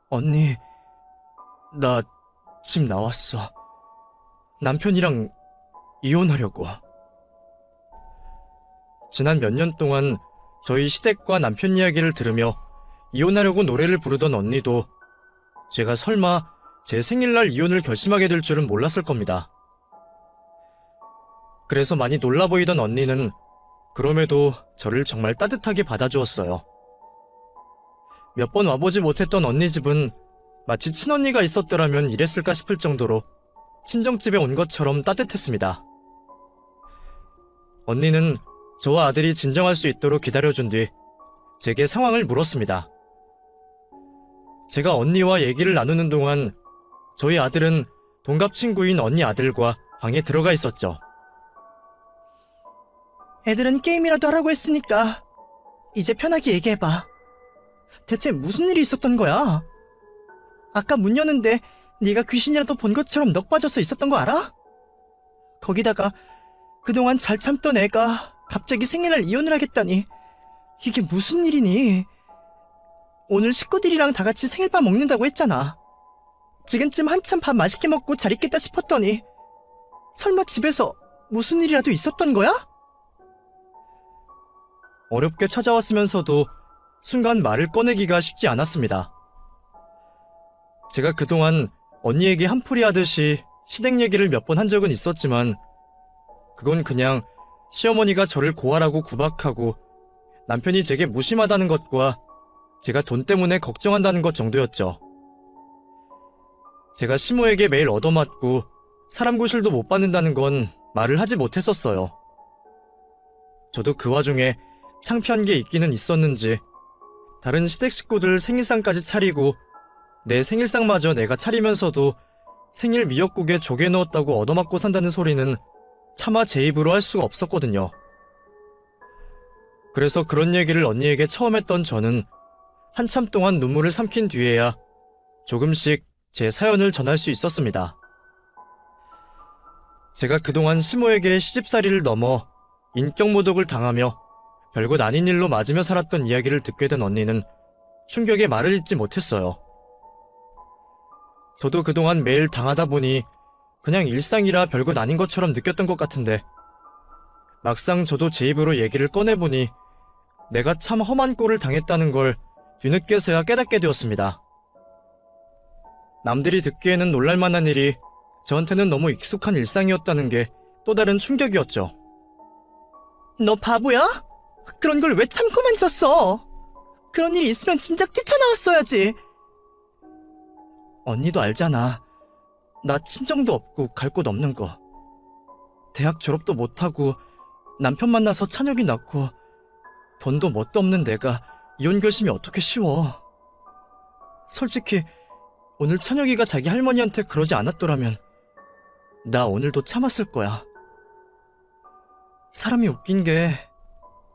언니, 나 집 나왔어. 남편이랑 이혼하려고. 지난 몇 년 동안 저희 시댁과 남편 이야기를 들으며 이혼하려고 노래를 부르던 언니도 제가 설마 제 생일날 이혼을 결심하게 될 줄은 몰랐을 겁니다. 그래서 많이 놀라 보이던 언니는 그럼에도 저를 정말 따뜻하게 받아주었어요. 몇 번 와보지 못했던 언니 집은 마치 친언니가 있었더라면 이랬을까 싶을 정도로 친정집에 온 것처럼 따뜻했습니다. 언니는 저와 아들이 진정할 수 있도록 기다려준 뒤 제게 상황을 물었습니다. 제가 언니와 얘기를 나누는 동안 저희 아들은 동갑 친구인 언니 아들과 방에 들어가 있었죠. 애들은 게임이라도 하라고 했으니까 이제 편하게 얘기해봐. 대체 무슨 일이 있었던 거야? 아까 문 여는데 네가 귀신이라도 본 것처럼 넋 빠져서 있었던 거 알아? 거기다가 그동안 잘 참던 애가 갑자기 생일날 이혼을 하겠다니 이게 무슨 일이니? 오늘 식구들이랑 다 같이 생일밥 먹는다고 했잖아. 지금쯤 한참 밥 맛있게 먹고 잘 있겠다 싶었더니 설마 집에서 무슨 일이라도 있었던 거야? 어렵게 찾아왔으면서도 순간 말을 꺼내기가 쉽지 않았습니다. 제가 그동안 언니에게 한풀이 하듯이 시댁 얘기를 몇 번 한 적은 있었지만 그건 그냥 시어머니가 저를 고아라고 구박하고 남편이 제게 무심하다는 것과 제가 돈 때문에 걱정한다는 것 정도였죠. 제가 시모에게 매일 얻어맞고 사람 구실도 못 받는다는 건 말을 하지 못했었어요. 저도 그 와중에 창피한 게 있기는 있었는지 다른 시댁 식구들 생일상까지 차리고 내 생일상마저 내가 차리면서도 생일 미역국에 조개 넣었다고 얻어맞고 산다는 소리는 차마 제 입으로 할 수가 없었거든요. 그래서 그런 얘기를 언니에게 처음 했던 저는 한참 동안 눈물을 삼킨 뒤에야 조금씩 제 사연을 전할 수 있었습니다. 제가 그동안 시모에게 시집살이를 넘어 인격모독을 당하며 별것 아닌 일로 맞으며 살았던 이야기를 듣게 된 언니는 충격에 말을 잇지 못했어요. 저도 그동안 매일 당하다 보니 그냥 일상이라 별것 아닌 것처럼 느꼈던 것 같은데 막상 저도 제 입으로 얘기를 꺼내보니 내가 참 험한 꼴을 당했다는 걸 뒤늦게서야 깨닫게 되었습니다. 남들이 듣기에는 놀랄만한 일이 저한테는 너무 익숙한 일상이었다는 게 또 다른 충격이었죠. 너 바보야? 그런 걸 왜 참고만 있었어? 그런 일이 있으면 진작 뛰쳐나왔어야지. 언니도 알잖아. 나 친정도 없고 갈 곳 없는 거. 대학 졸업도 못하고 남편 만나서 찬혁이 낳고 돈도 뭣도 없는 내가 이혼 결심이 어떻게 쉬워. 솔직히 오늘 찬혁이가 자기 할머니한테 그러지 않았더라면 나 오늘도 참았을 거야. 사람이 웃긴 게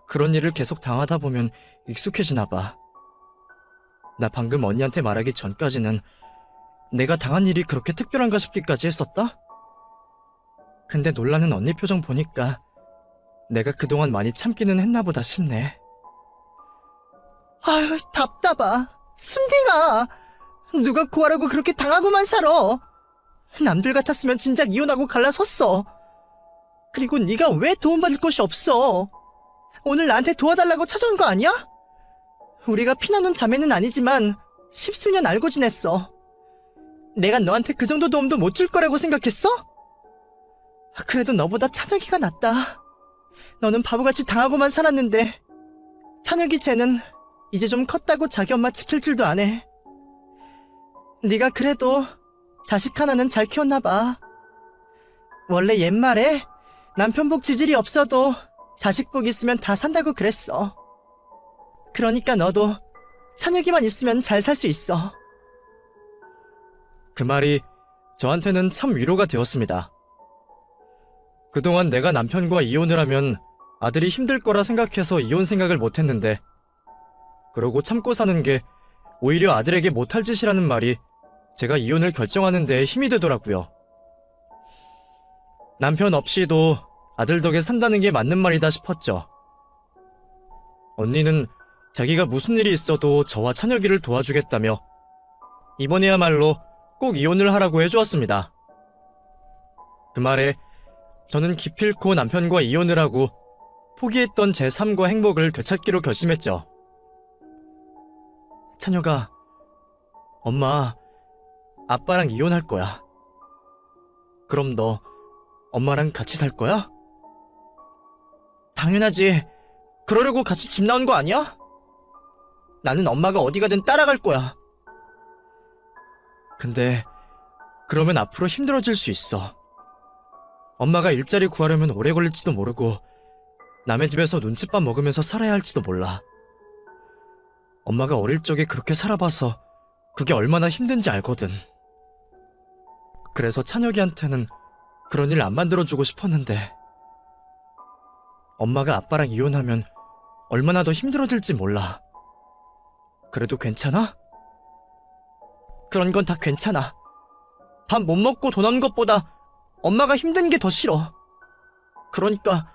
그런 일을 계속 당하다 보면 익숙해지나 봐. 나 방금 언니한테 말하기 전까지는 내가 당한 일이 그렇게 특별한가 싶기까지 했었다? 근데 놀라는 언니 표정 보니까 내가 그동안 많이 참기는 했나 보다 싶네. 아유, 답답하. 순딩아. 누가 구하라고 그렇게 당하고만 살아. 남들 같았으면 진작 이혼하고 갈라섰어. 그리고 네가 왜 도움받을 곳이 없어? 오늘 나한테 도와달라고 찾아온 거 아니야? 우리가 피나눈 자매는 아니지만 십수년 알고 지냈어. 내가 너한테 그 정도 도움도 못 줄 거라고 생각했어? 그래도 너보다 찬혁이가 낫다. 너는 바보같이 당하고만 살았는데 찬혁이 쟤는 이제 좀 컸다고 자기 엄마 지킬 줄도 안 해. 네가 그래도 자식 하나는 잘 키웠나 봐. 원래 옛말에 남편 복 지질이 없어도 자식 복 있으면 다 산다고 그랬어. 그러니까 너도 찬혁이만 있으면 잘 살 수 있어. 그 말이 저한테는 참 위로가 되었습니다. 그동안 내가 남편과 이혼을 하면 아들이 힘들 거라 생각해서 이혼 생각을 못했는데 그러고 참고 사는 게 오히려 아들에게 못할 짓이라는 말이 제가 이혼을 결정하는 데 힘이 되더라고요. 남편 없이도 아들 덕에 산다는 게 맞는 말이다 싶었죠. 언니는 자기가 무슨 일이 있어도 저와 찬혁이를 도와주겠다며 이번에야말로 꼭 이혼을 하라고 해주었습니다. 그 말에 저는 기필코 남편과 이혼을 하고 포기했던 제 삶과 행복을 되찾기로 결심했죠. 찬혁아, 엄마, 아빠랑 이혼할 거야. 그럼 너 엄마랑 같이 살 거야? 당연하지. 그러려고 같이 집 나온 거 아니야? 나는 엄마가 어디 가든 따라갈 거야. 근데 그러면 앞으로 힘들어질 수 있어. 엄마가 일자리 구하려면 오래 걸릴지도 모르고 남의 집에서 눈칫밥 먹으면서 살아야 할지도 몰라. 엄마가 어릴 적에 그렇게 살아봐서 그게 얼마나 힘든지 알거든. 그래서 찬혁이한테는 그런 일 안 만들어주고 싶었는데 엄마가 아빠랑 이혼하면 얼마나 더 힘들어질지 몰라. 그래도 괜찮아? 그런 건 다 괜찮아. 밥 못 먹고 돈 없는 것보다 엄마가 힘든 게 더 싫어. 그러니까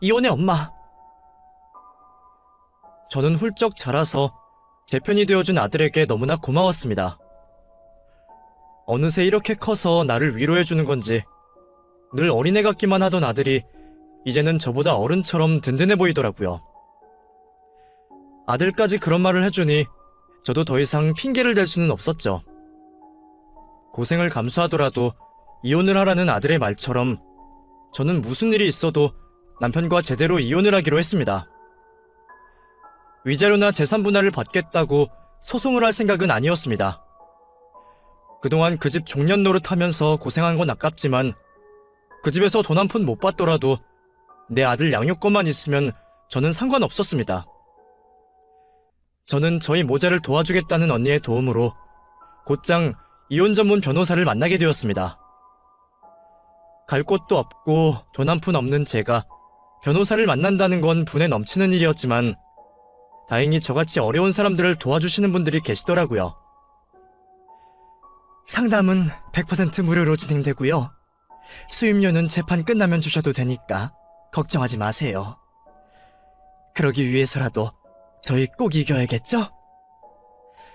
이혼해, 엄마. 저는 훌쩍 자라서 제 편이 되어준 아들에게 너무나 고마웠습니다. 어느새 이렇게 커서 나를 위로해주는 건지 늘 어린애 같기만 하던 아들이 이제는 저보다 어른처럼 든든해 보이더라고요. 아들까지 그런 말을 해주니 저도 더 이상 핑계를 댈 수는 없었죠. 고생을 감수하더라도 이혼을 하라는 아들의 말처럼 저는 무슨 일이 있어도 남편과 제대로 이혼을 하기로 했습니다. 위자료나 재산 분할을 받겠다고 소송을 할 생각은 아니었습니다. 그동안 그 집 종년 노릇하면서 고생한 건 아깝지만 그 집에서 돈 한 푼 못 받더라도 내 아들 양육권만 있으면 저는 상관없었습니다. 저는 저희 모자를 도와주겠다는 언니의 도움으로 곧장 이혼 전문 변호사를 만나게 되었습니다. 갈 곳도 없고 돈 한 푼 없는 제가 변호사를 만난다는 건 분에 넘치는 일이었지만 다행히 저같이 어려운 사람들을 도와주시는 분들이 계시더라고요. 상담은 100% 무료로 진행되고요. 수임료는 재판 끝나면 주셔도 되니까 걱정하지 마세요. 그러기 위해서라도 저희 꼭 이겨야겠죠?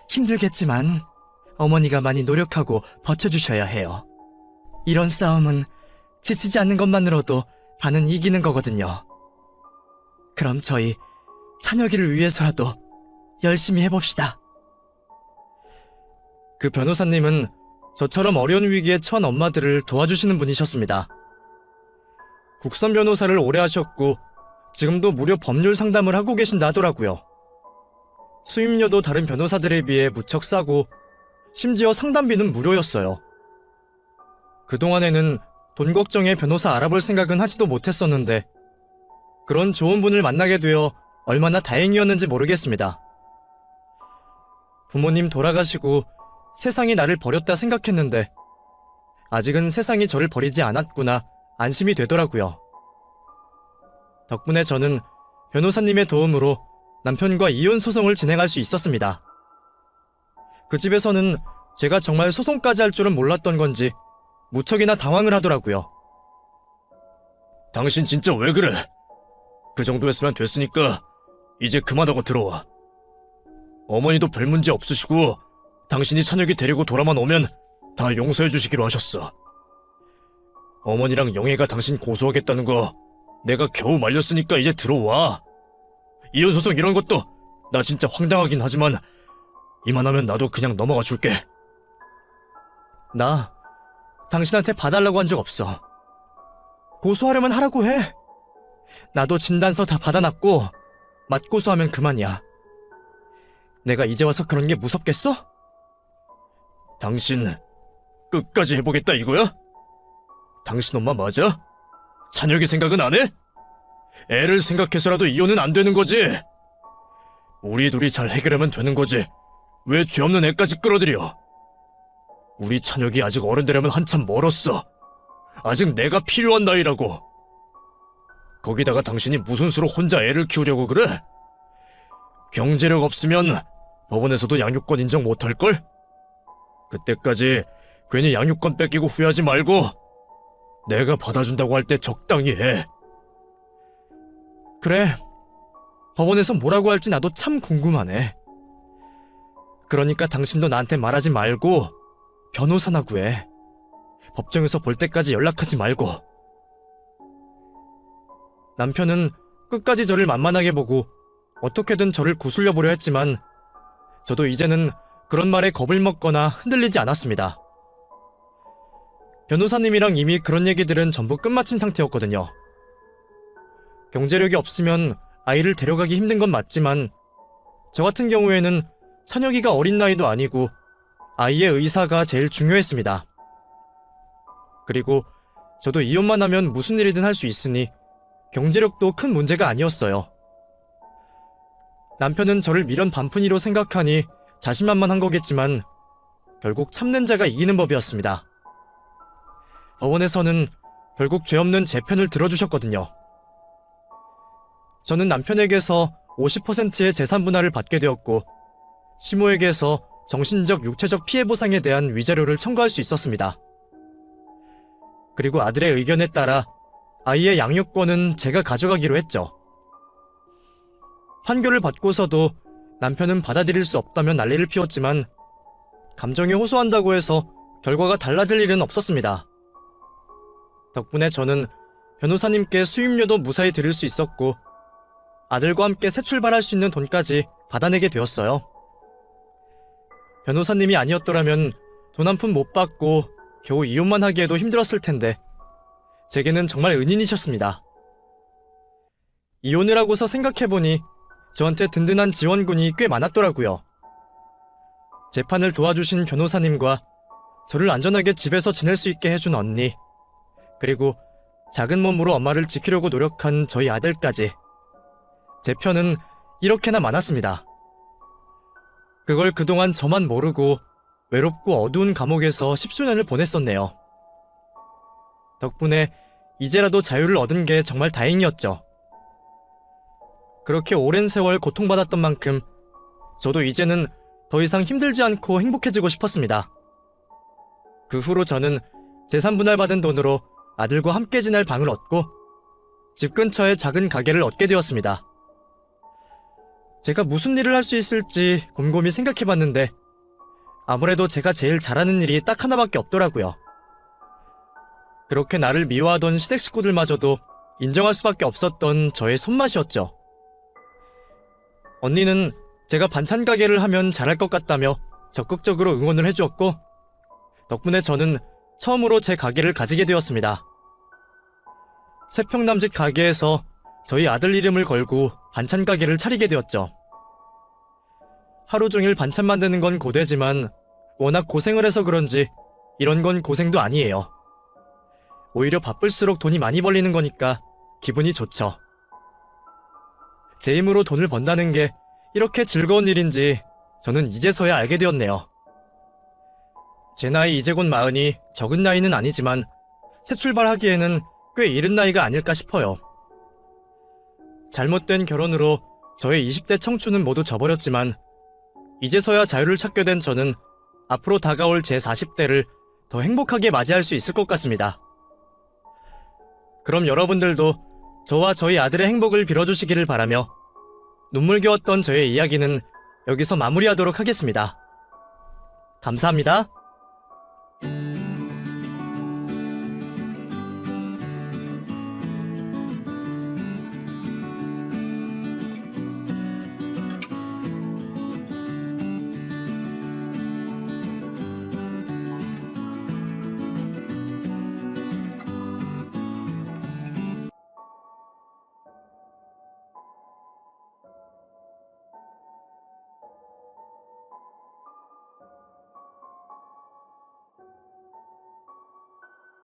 힘들겠지만 어머니가 많이 노력하고 버텨주셔야 해요. 이런 싸움은 지치지 않는 것만으로도 반은 이기는 거거든요. 그럼 저희 찬혁이를 위해서라도 열심히 해봅시다. 그 변호사님은 저처럼 어려운 위기에 처한 엄마들을 도와주시는 분이셨습니다. 국선 변호사를 오래 하셨고 지금도 무료 법률 상담을 하고 계신다 하더라고요. 수임료도 다른 변호사들에 비해 무척 싸고 심지어 상담비는 무료였어요. 그동안에는 돈 걱정에 변호사 알아볼 생각은 하지도 못했었는데 그런 좋은 분을 만나게 되어 얼마나 다행이었는지 모르겠습니다. 부모님 돌아가시고 세상이 나를 버렸다 생각했는데 아직은 세상이 저를 버리지 않았구나 안심이 되더라고요. 덕분에 저는 변호사님의 도움으로 남편과 이혼 소송을 진행할 수 있었습니다. 그 집에서는 제가 정말 소송까지 할 줄은 몰랐던 건지 무척이나 당황을 하더라고요. 당신 진짜 왜 그래? 그 정도 했으면 됐으니까 이제 그만하고 들어와. 어머니도 별 문제 없으시고 당신이 찬혁이 데리고 돌아만 오면 다 용서해 주시기로 하셨어. 어머니랑 영애가 당신 고소하겠다는 거 내가 겨우 말렸으니까 이제 들어와. 이혼소송 이런 것도 나 진짜 황당하긴 하지만 이만하면 나도 그냥 넘어가 줄게. 나 당신한테 봐달라고 한 적 없어. 고소하려면 하라고 해. 나도 진단서 다 받아놨고 맞고소하면 그만이야. 내가 이제 와서 그런 게 무섭겠어? 당신 끝까지 해보겠다 이거야? 당신 엄마 맞아? 찬혁이 생각은 안 해? 애를 생각해서라도 이혼은 안 되는 거지. 우리 둘이 잘 해결하면 되는 거지. 왜 죄 없는 애까지 끌어들여? 우리 찬혁이 아직 어른 되려면 한참 멀었어. 아직 내가 필요한 나이라고. 거기다가 당신이 무슨 수로 혼자 애를 키우려고 그래? 경제력 없으면 법원에서도 양육권 인정 못할걸? 그때까지 괜히 양육권 뺏기고 후회하지 말고 내가 받아준다고 할 때 적당히 해. 그래. 법원에서 뭐라고 할지 나도 참 궁금하네. 그러니까 당신도 나한테 말하지 말고 변호사나 구해. 법정에서 볼 때까지 연락하지 말고. 남편은 끝까지 저를 만만하게 보고 어떻게든 저를 구슬려 보려 했지만 저도 이제는 그런 말에 겁을 먹거나 흔들리지 않았습니다. 변호사님이랑 이미 그런 얘기들은 전부 끝마친 상태였거든요. 경제력이 없으면 아이를 데려가기 힘든 건 맞지만 저 같은 경우에는 찬혁이가 어린 나이도 아니고 아이의 의사가 제일 중요했습니다. 그리고 저도 이혼만 하면 무슨 일이든 할 수 있으니 경제력도 큰 문제가 아니었어요. 남편은 저를 미련 반푼이로 생각하니 자신만만한 거겠지만 결국 참는 자가 이기는 법이었습니다. 법원에서는 결국 죄 없는 제 편을 들어주셨거든요. 저는 남편에게서 50%의 재산 분할을 받게 되었고 시모에게서 정신적, 육체적 피해 보상에 대한 위자료를 청구할 수 있었습니다. 그리고 아들의 의견에 따라 아이의 양육권은 제가 가져가기로 했죠. 판결을 받고서도 남편은 받아들일 수 없다며 난리를 피웠지만 감정에 호소한다고 해서 결과가 달라질 일은 없었습니다. 덕분에 저는 변호사님께 수임료도 무사히 드릴 수 있었고 아들과 함께 새 출발할 수 있는 돈까지 받아내게 되었어요. 변호사님이 아니었더라면 돈 한 푼 못 받고 겨우 이혼만 하기에도 힘들었을 텐데 제게는 정말 은인이셨습니다. 이혼을 하고서 생각해보니 저한테 든든한 지원군이 꽤 많았더라고요. 재판을 도와주신 변호사님과 저를 안전하게 집에서 지낼 수 있게 해준 언니, 그리고 작은 몸으로 엄마를 지키려고 노력한 저희 아들까지. 제 편은 이렇게나 많았습니다. 그걸 그동안 저만 모르고 외롭고 어두운 감옥에서 10수년을 보냈었네요. 덕분에 이제라도 자유를 얻은 게 정말 다행이었죠. 그렇게 오랜 세월 고통받았던 만큼 저도 이제는 더 이상 힘들지 않고 행복해지고 싶었습니다. 그 후로 저는 재산 분할받은 돈으로 아들과 함께 지낼 방을 얻고 집 근처에 작은 가게를 얻게 되었습니다. 제가 무슨 일을 할 수 있을지 곰곰이 생각해봤는데 아무래도 제가 제일 잘하는 일이 딱 하나밖에 없더라고요. 그렇게 나를 미워하던 시댁 식구들마저도 인정할 수밖에 없었던 저의 손맛이었죠. 언니는 제가 반찬 가게를 하면 잘할 것 같다며 적극적으로 응원을 해주었고 덕분에 저는 처음으로 제 가게를 가지게 되었습니다. 세평남짓 가게에서 저희 아들 이름을 걸고 반찬 가게를 차리게 되었죠. 하루 종일 반찬 만드는 건 고되지만 워낙 고생을 해서 그런지 이런 건 고생도 아니에요. 오히려 바쁠수록 돈이 많이 벌리는 거니까 기분이 좋죠. 제 힘으로 돈을 번다는 게 이렇게 즐거운 일인지 저는 이제서야 알게 되었네요. 제 나이 이제 곧 40이 적은 나이는 아니지만 새 출발하기에는 꽤 이른 나이가 아닐까 싶어요. 잘못된 결혼으로 저의 20대 청춘은 모두 져버렸지만 이제서야 자유를 찾게 된 저는 앞으로 다가올 제 40대를 더 행복하게 맞이할 수 있을 것 같습니다. 그럼 여러분들도 저와 저희 아들의 행복을 빌어주시기를 바라며 눈물겨웠던 저의 이야기는 여기서 마무리하도록 하겠습니다. 감사합니다.